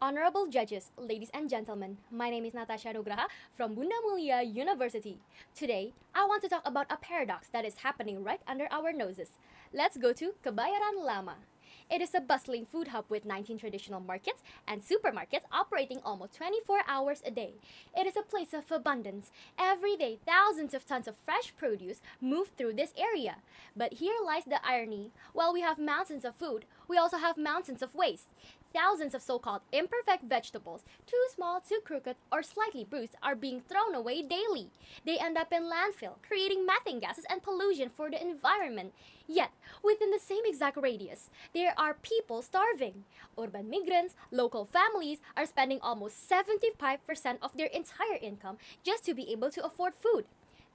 Honorable judges, ladies and gentlemen, my name is Nathasya Nugraha from Bunda Mulia University. Today, I want to talk about a paradox that is happening right under our noses. Let's go to Kebayoran Lama. It is a bustling food hub with 19 traditional markets and supermarkets operating almost 24 hours a day. It is a place of abundance. Every day, thousands of tons of fresh produce move through this area. But here lies the irony. While we have mountains of food, we also have mountains of waste. Thousands of so-called imperfect vegetables, too small, too crooked, or slightly bruised, are being thrown away daily. They end up in landfill, creating methane gases and pollution for the environment. Yet, within the same exact radius, there are people starving. Urban migrants, local families are spending almost 75% of their entire income just to be able to afford food.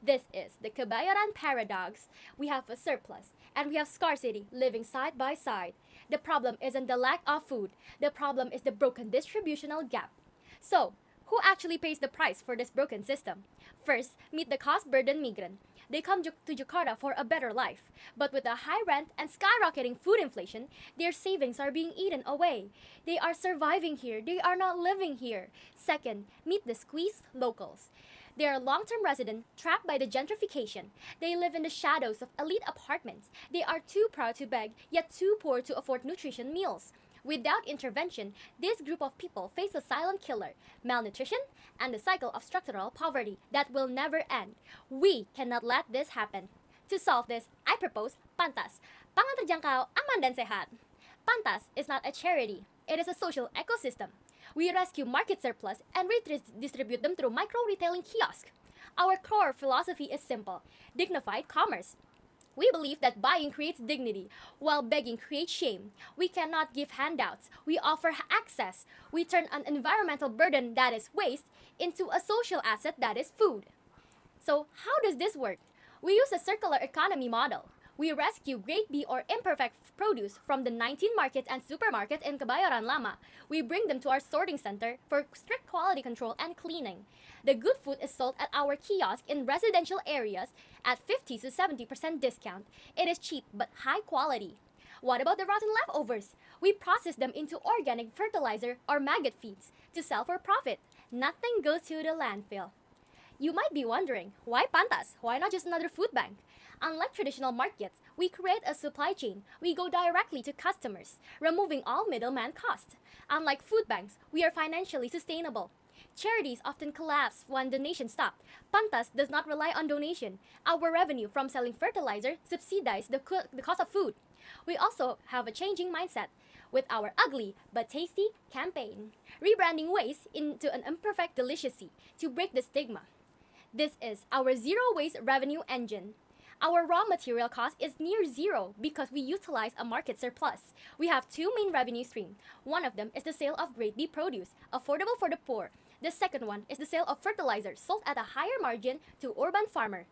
This is the Kebayoran paradox. We have a surplus and we have scarcity living side by side. The problem isn't the lack of food, the problem is the broken distributional gap. So, who actually pays the price for this broken system? First, meet the cost burdened migrant. They come to Jakarta for a better life, but with the high rent and skyrocketing food inflation, their savings are being eaten away. They are surviving here, they are not living here. Second, meet the squeezed locals. They are long-term residents trapped by the gentrification. They live in the shadows of elite apartments. They are too proud to beg, yet too poor to afford nutrition meals. Without intervention, this group of people face a silent killer, malnutrition, and the cycle of structural poverty that will never end. We cannot let this happen. To solve this, I propose PANTAS, Pangan Terjangkau, Aman dan Sehat. PANTAS is not a charity, it is a social ecosystem. We rescue market surplus and redistribute them through micro-retailing kiosks. Our core philosophy is simple: dignified commerce. We believe that buying creates dignity, while begging creates shame. We cannot give handouts. We offer access. We turn an environmental burden that is waste into a social asset that is food. So, how does this work? We use a circular economy model. We rescue grade B or imperfect produce from the 19 markets and supermarkets in Kebayoran Lama. We bring them to our sorting center for strict quality control and cleaning. The good food is sold at our kiosk in residential areas at 50 to 70% discount. It is cheap but high quality. What about the rotten leftovers? We process them into organic fertilizer or maggot feeds to sell for profit. Nothing goes to the landfill. You might be wondering, why PANTAS? Why not just another food bank? Unlike traditional markets, we create a supply chain. We go directly to customers, removing all middleman costs. Unlike food banks, we are financially sustainable. Charities often collapse when donations stop. PANTAS does not rely on donation. Our revenue from selling fertilizer subsidizes the cost of food. We also have a changing mindset with our ugly but tasty campaign, rebranding waste into an imperfect deliciousy to break the stigma. This is our zero waste revenue engine. Our raw material cost is near zero because we utilize a market surplus. We have two main revenue streams. One of them is the sale of grade B produce, affordable for the poor. The second one is the sale of fertilizer sold at a higher margin to urban farmer.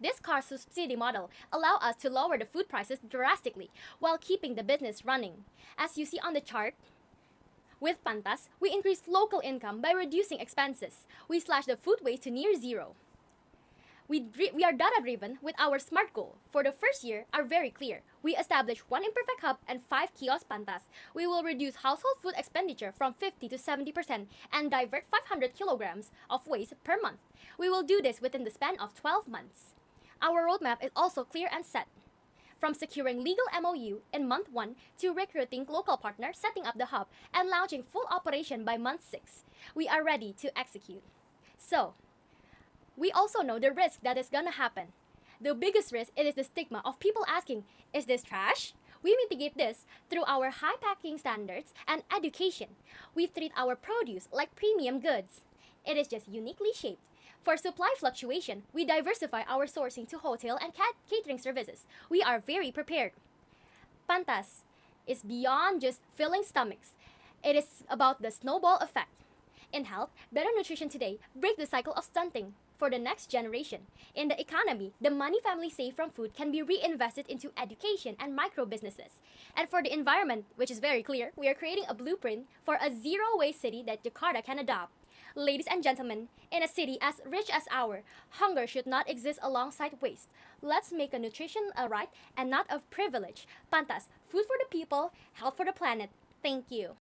This cost subsidy model allows us to lower the food prices drastically while keeping the business running. As you see on the chart, with PANTAS, we increase local income by reducing expenses. We slash the food waste to near zero. We are data-driven with our SMART goal. For the first year are very clear. We establish one imperfect hub and 5 kiosk PANTAS. We will reduce household food expenditure from 50 to 70% and divert 500 kilograms of waste per month. We will do this within the span of 12 months. Our roadmap is also clear and set. From securing legal MOU in month 1 to recruiting local partners, setting up the hub, and launching full operation by month 6, we are ready to execute. So, we also know the risk that is gonna happen. The biggest risk is the stigma of people asking, is this trash? We mitigate this through our high packing standards and education. We treat our produce like premium goods. It is just uniquely shaped. For supply fluctuation, we diversify our sourcing to hotel and catering services. We are very prepared. PANTAS is beyond just filling stomachs. It is about the snowball effect. In health, better nutrition today break the cycle of stunting for the next generation. In the economy, the money families save from food can be reinvested into education and micro businesses. And for the environment, which is very clear, we are creating a blueprint for a zero-waste city that Jakarta can adopt. Ladies and gentlemen, in a city as rich as ours, hunger should not exist alongside waste. Let's make a nutrition a right and not a privilege. PANTAS, food for the people, health for the planet. Thank you.